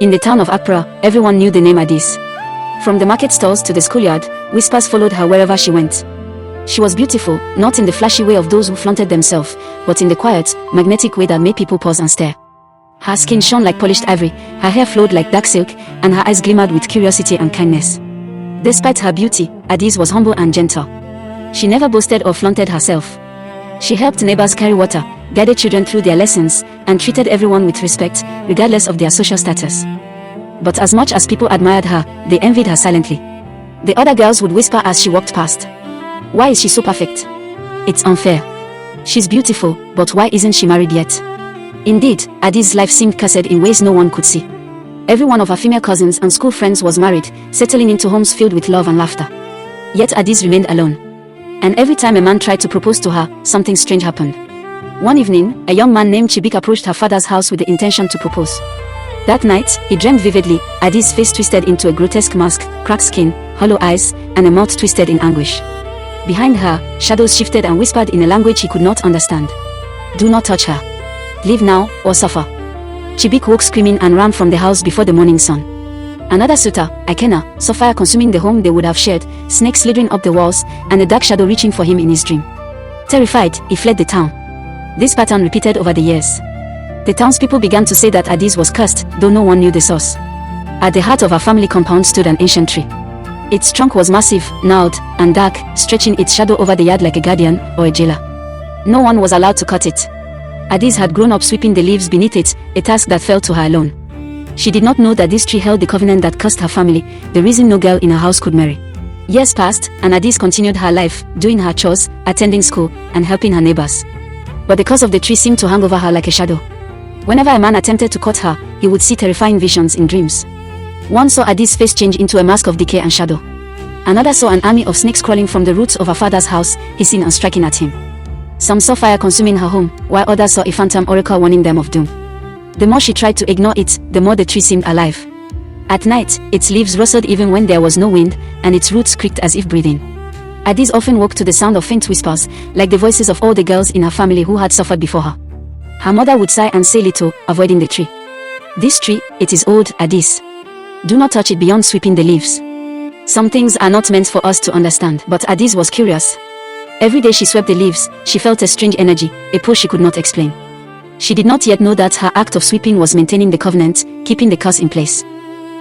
In the town of Accra, everyone knew the name ADAEZE'S. From the market stalls to the schoolyard, whispers followed her wherever she went. She was beautiful, not in the flashy way of those who flaunted themselves, but in the quiet, magnetic way that made people pause and stare. Her skin shone like polished ivory, her hair flowed like dark silk, and her eyes glimmered with curiosity and kindness. Despite her beauty, ADAEZE'S was humble and gentle. She never boasted or flaunted herself. She helped neighbors carry water, guided children through their lessons, and treated everyone with respect, regardless of their social status. But as much as people admired her, they envied her silently. The other girls would whisper as she walked past, "Why is she so perfect? It's unfair. She's beautiful, but why isn't she married yet?" Indeed, ADAEZE'S life seemed cursed in ways no one could see. Every one of her female cousins and school friends was married, settling into homes filled with love and laughter. Yet ADAEZE'S remained alone. And every time a man tried to propose to her, something strange happened. One evening, a young man named Chibik approached her father's house with the intention to propose. That night, he dreamed vividly, ADAEZE'S face twisted into a grotesque mask, cracked skin, hollow eyes, and a mouth twisted in anguish. Behind her, shadows shifted and whispered in a language he could not understand. "Do not touch her. Leave now, or suffer." Chibik woke screaming and ran from the house before the morning sun. Another suitor, Ikena, saw fire consuming the home they would have shared, snakes slithering up the walls, and a dark shadow reaching for him in his dream. Terrified, he fled the town. This pattern repeated over the years. The townspeople began to say that ADAEZE'S was cursed, though no one knew the source. At the heart of her family compound stood an ancient tree. Its trunk was massive, gnarled, and dark, stretching its shadow over the yard like a guardian or a jailer. No one was allowed to cut it. ADAEZE'S had grown up sweeping the leaves beneath it, a task that fell to her alone. She did not know that this tree held the covenant that cursed her family, the reason no girl in her house could marry. Years passed, and ADAEZE'S continued her life, doing her chores, attending school, and helping her neighbors. But the curse of the tree seemed to hang over her like a shadow. Whenever a man attempted to cut her, he would see terrifying visions in dreams. One saw ADAEZE'S face change into a mask of decay and shadow. Another saw an army of snakes crawling from the roots of her father's house, hissing and striking at him. Some saw fire consuming her home, while others saw a phantom oracle warning them of doom. The more she tried to ignore it, the more the tree seemed alive. At night, its leaves rustled even when there was no wind, and its roots creaked as if breathing. ADAEZE'S often woke to the sound of faint whispers, like the voices of all the girls in her family who had suffered before her. Her mother would sigh and say little, avoiding the tree. "This tree, it is old, ADAEZE'S. Do not touch it beyond sweeping the leaves." Some things are not meant for us to understand, but ADAEZE'S was curious. Every day she swept the leaves, she felt a strange energy, a pull she could not explain. She did not yet know that her act of sweeping was maintaining the covenant, keeping the curse in place.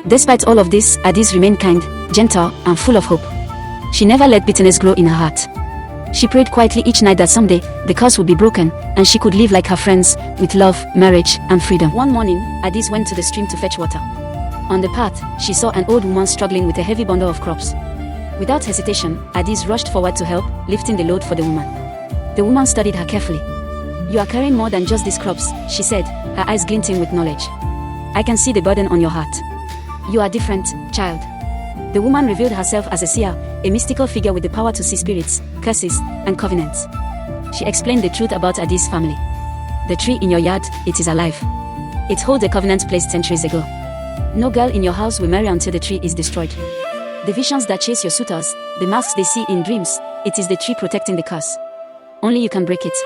Despite all of this, ADAEZ'S remained kind, gentle, and full of hope. She never let bitterness grow in her heart. She prayed quietly each night that someday, the curse would be broken, and she could live like her friends, with love, marriage, and freedom. One morning, ADAEZ'S went to the stream to fetch water. On the path, she saw an old woman struggling with a heavy bundle of crops. Without hesitation, ADAEZ'S rushed forward to help, lifting the load for the woman. The woman studied her carefully. "You are carrying more than just these crops," she said, her eyes glinting with knowledge. "I can see the burden on your heart. You are different, child." The woman revealed herself as a seer, a mystical figure with the power to see spirits, curses, and covenants. She explained the truth about ADAEZ'S family. "The tree in your yard, it is alive. It holds a covenant placed centuries ago. No girl in your house will marry until the tree is destroyed. The visions that chase your suitors, the masks they see in dreams, it is the tree protecting the curse. Only you can break it."